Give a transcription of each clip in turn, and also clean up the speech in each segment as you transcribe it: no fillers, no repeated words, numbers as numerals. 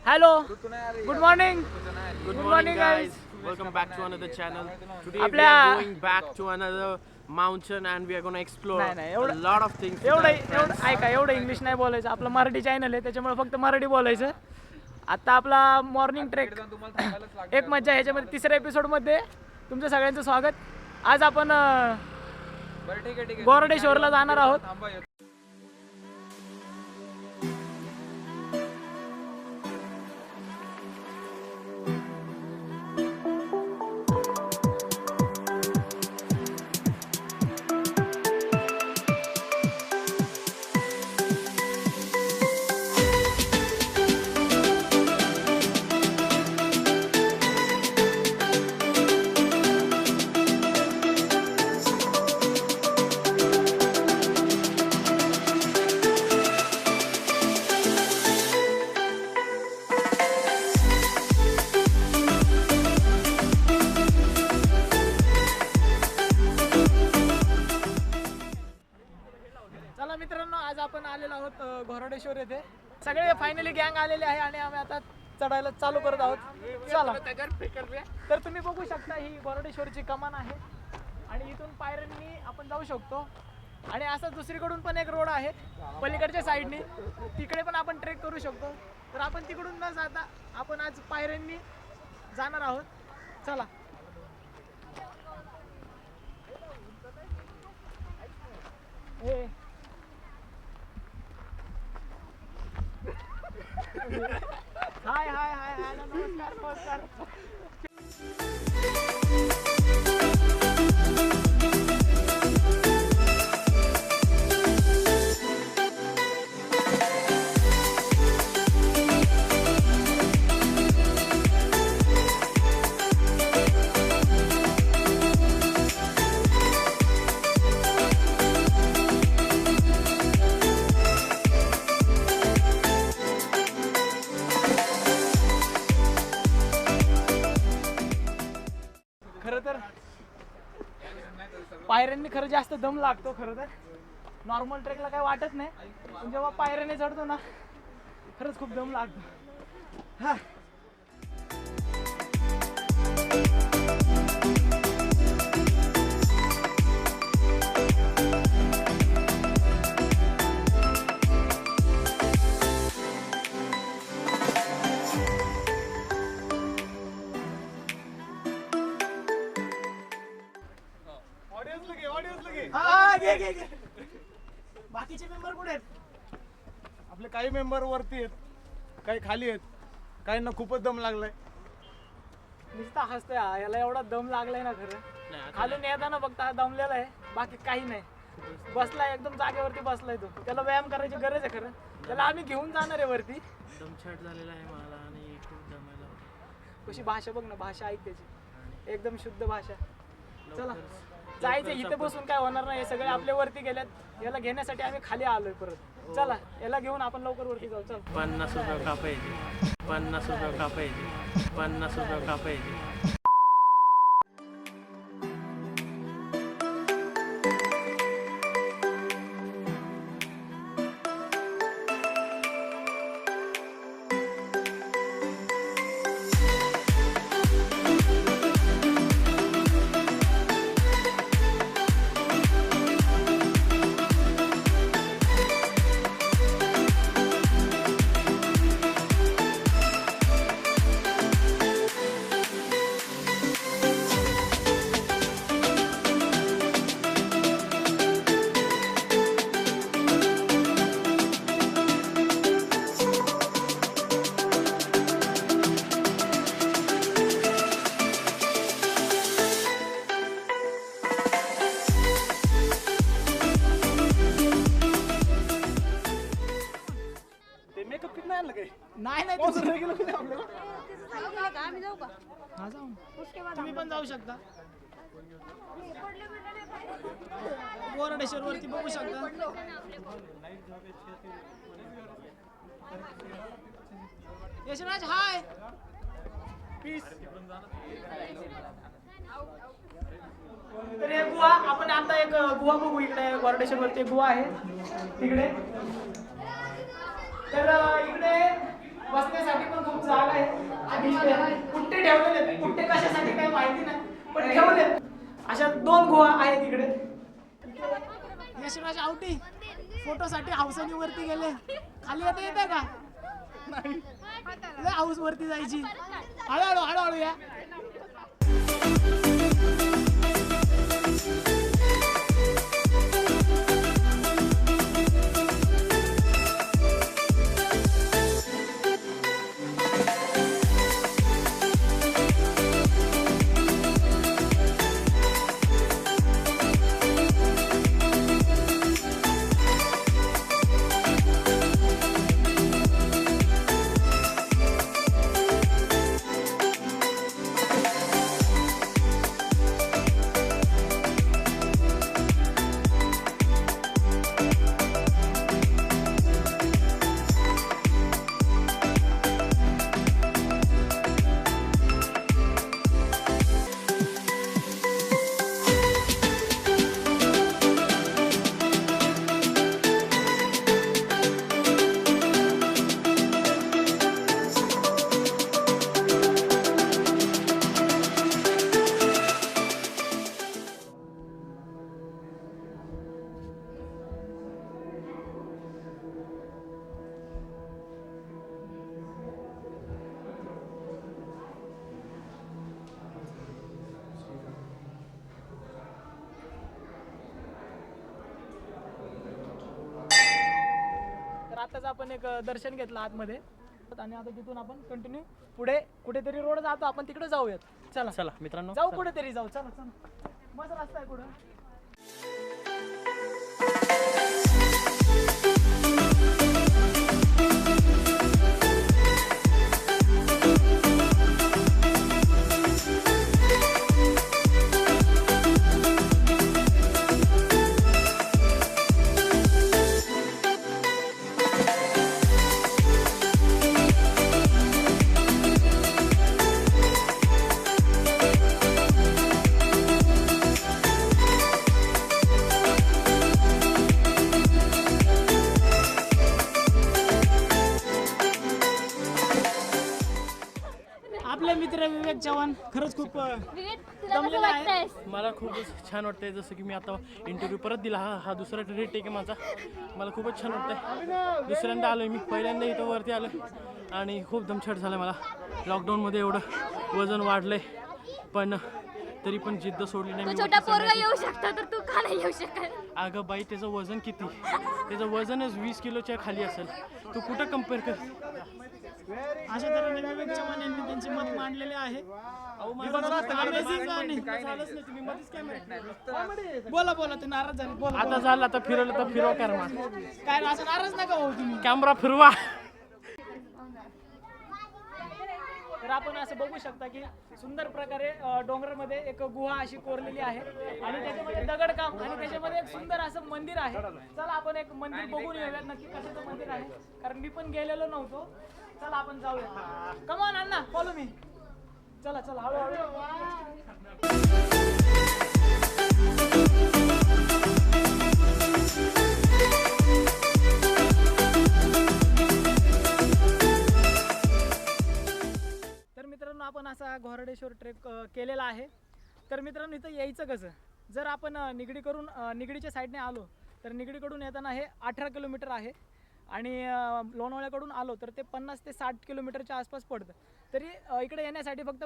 Hello. Good morning. Good morning, guys. Welcome back to another channel. Today we आपल्या- are going back to another mountain and we are going to explore नाही, a lot of things. with एवढं our एवढं friends. ऐका, एवढं English नाही बोलायचं. आपलं Marathi channel आहे त्याच्यामुळे फक्त मराठी बोलायचं. आता आपला मॉर्निंग ट्रेक एक मज्जा ह्याच्यामध्ये तिसऱ्या एपिसोडमध्ये तुमचं सगळ्यांचं स्वागत. आज आपण गोरडेश्वरला जाणार आहोत. चला मित्रांनो, आज आपण आलेलो आहोत घोरडेश्वर येथे. सगळे फायनली गँग आलेले आहे आणि आम्ही आता चढायला चालू करत आहोत. चला, तर तुम्ही बघू शकता ही घोरडेश्वरची कमान आहे आणि इथून पायऱ्यांनी आपण जाऊ शकतो. आणि असं दुसरीकडून पण एक रोड आहे पलीकडच्या साईडनी, तिकडे पण आपण ट्रेक करू शकतो. तर आपण तिकडून न जाता आपण आज पायऱ्यांनी जाणार आहोत. चला. ए हाय हाय हाय हाय, नमस्कार नमस्कार. खरं तर पायऱ्यांनी खरं जास्त दम लागतो. खरं तर नॉर्मल ट्रेकला काही वाटत नाही, पण जेव्हा पायऱ्याने चढतो ना खरंच खूप दम लागतो. हा. बाकीचे मेंबर कुठे आहेत? आपले काही मेंबर वरती आहेत, काही खाली आहेत, काहींना खूपच दम लागलाय. नुसता हसतोय हा, याला एवढा दम लागलाय ना. खरं खालून येताना फक्त हा दमलेला आहे, बाकी काही नाही. बसलाय एकदम जागेवरती बसलाय तो. त्याला व्यायाम करायची गरज आहे. खरं त्याला आम्ही घेऊन जाणार आहे वरती. दमछट झालेला आहे मला आणि खूप दमायला होतं. कशी भाषा बघ ना, भाषा ऐक त्याची, एकदम शुद्ध भाषा. चला जायचं, इथे बसून काय होणार नाही. सगळे आपल्या वरती गेल्यात, याला घेण्यासाठी आम्ही खाली आलोय परत. चला याला घेऊन आपण लवकर वरती जाऊ. चल. 50 रुपये का पाहिजे, 50 रुपये का पाहिजे, 50 रुपये का पाहिजे. ते मेकअप किती नाही आणलं काही? नाही नाही पाऊस तसं- नाही गेलं कधी आपलं? आम्ही जाऊ का? हा, जाऊ. उसके बाद तुम्ही पण जाऊ शकता. गोरडेश्वर वरती बघू शकता. यशराज हाय. पीस. तर हे गुहा आपण आता एक गुहा बघू. इकडे गोरडेश्वर वरती गुहा आहे तिकडे. तर इकडे बसण्यासाठी पण खूप यशराज आवटी फोटोसाठी हाऊसानी वरती गेले. खाली येते का लय हाऊस वरती जायची. हळूहळू हळूहळू या. आताच आपण एक दर्शन घेतलं आतमध्ये आणि आता तिथून आपण कंटिन्यू पुढे कुठेतरी रोड जातो. आपण तिकडे जाऊयात. चला चला मित्रांनो जाऊ कुठेतरी जाऊ. चला चला मस्त रस्ता आहे पुढं. आपले मित्र विवेक चव्हाण खरंच खूप दमलेले आहेत. मला खूपच छान वाटतंय. जसं की मी आता इंटरव्ह्यू परत दिला. हा दुसरा रेट आहे माझा. मला खूपच छान वाटतंय. दुसऱ्यांदा आलोय मी. पहिल्यांदा इथं वरती आलो आणि खूप दमछट झालं मला. लॉकडाऊनमध्ये एवढं वजन वाढलंय पण तरी पण जिद्द सोडली नाही. छोटा पोरगा येऊ शकता तर तू का नाही येऊ शकत? अगं बाई त्याचं वजन किती? त्याचं वजनच 20 किलोच्या खाली असेल. तू कुठं कम्पेअर कर? अशा तऱ्हेने विवेक चव्हाण यांनी त्यांचे मत मांडलेले आहे. बोला बोला ते नाराज झाले. बोला आता झालं आता फिरवलं तर फिरव कॅमेरा. काय असं नाराज नका होऊ तुम्ही. कॅमेरा फिरवा. तर आपण असं बघू शकता की सुंदर प्रकारे डोंगरामध्ये एक गुहा अशी कोरलेली आहे आणि त्याच्यामध्ये दगडकाम आणि त्याच्यामध्ये एक सुंदर असं मंदिर आहे. चला आपण एक मंदिर बघून येऊयात नक्की कशाचं मंदिर आहे, कारण मी पण गेलेलो नव्हतो. चला आपण जाऊया. कमॉन अण्णा फॉलो मी. चला चला हळूहळू. तर मित्रांनो आपण असा घोरडेश्वर ट्रेक केलेला आहे. तर मित्रांनो इथं यायचं कसं, जर आपण निगडीच्या साईडने आलो तर निगडीकडून येताना हे 18 किलोमीटर आहे आणि लोणावळ्याकडून आलो तर ते 50 ते 60 किलोमीटरच्या आसपास पडतं. तरी इकडे येण्यासाठी फक्त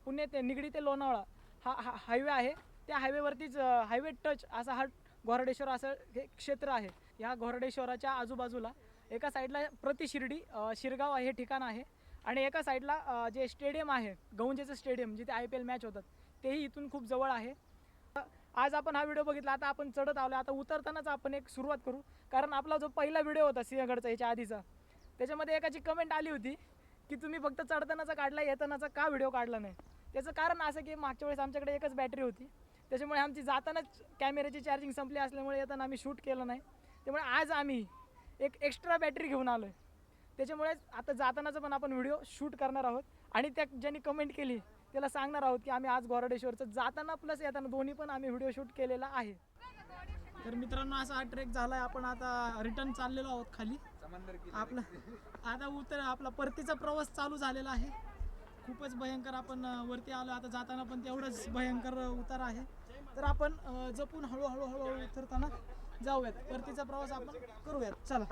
पुणे ते निगडी ते लोणावळा हा हायवे आहे. त्या हायवेवरतीच हायवे टच असा हा घोरडेश्वर असं हे क्षेत्र आहे. ह्या घोरडेश्वराच्या आजूबाजूला एका साईडला शिर्डी शिरगाव हे ठिकाण आहे आणि एका साईडला जे स्टेडियम आहे गौंजेचं स्टेडियम जिथे IPL मॅच होतात तेही इथून खूप जवळ आहे. आज आपण हा व्हिडिओ बघितला. आता आपण चढत आलो. आता उतरतानाच आपण एक सुरुवात करू, कारण आपला जो पहिला व्हिडिओ होता सिंहगडचा याच्या आधीचा, त्याच्यामध्ये एकाची कमेंट आली होती की तुम्ही फक्त चढतानाचा काढला, येतानाचा का व्हिडिओ काढला नाही. त्याचं कारण असं की मागच्या वेळेस आमच्याकडे एकच बॅटरी होती, त्याच्यामुळे आमची जातानाच कॅमेऱ्याची चार्जिंग संपली असल्यामुळे येताना आम्ही शूट केलं नाही. त्यामुळे आज आम्ही एक एक्स्ट्रा बॅटरी घेऊन आलो आहे. त्याच्यामुळे आता जातानाचा पण आपण व्हिडिओ शूट करणार आहोत आणि त्या ज्यांनी कमेंट केली त्याला सांगणार आहोत की आम्ही आज घोरडेश्वरचं जाताना प्लस येताना दोन्ही पण आम्ही व्हिडिओ शूट केलेला आहे. तर मित्रांनो असा हा ट्रेक झाला आहे. आपण आता रिटर्न चाललेलो आहोत खाली. आपला परतीचा प्रवास चालू झालेला आहे. खूपच भयंकर आपण वरती आलो. आता जाताना पण तेवढंच भयंकर उतार आहे. तर आपण जपून हळूहळू उतरताना जाऊयात परतीचा प्रवास आपण करूयात चला.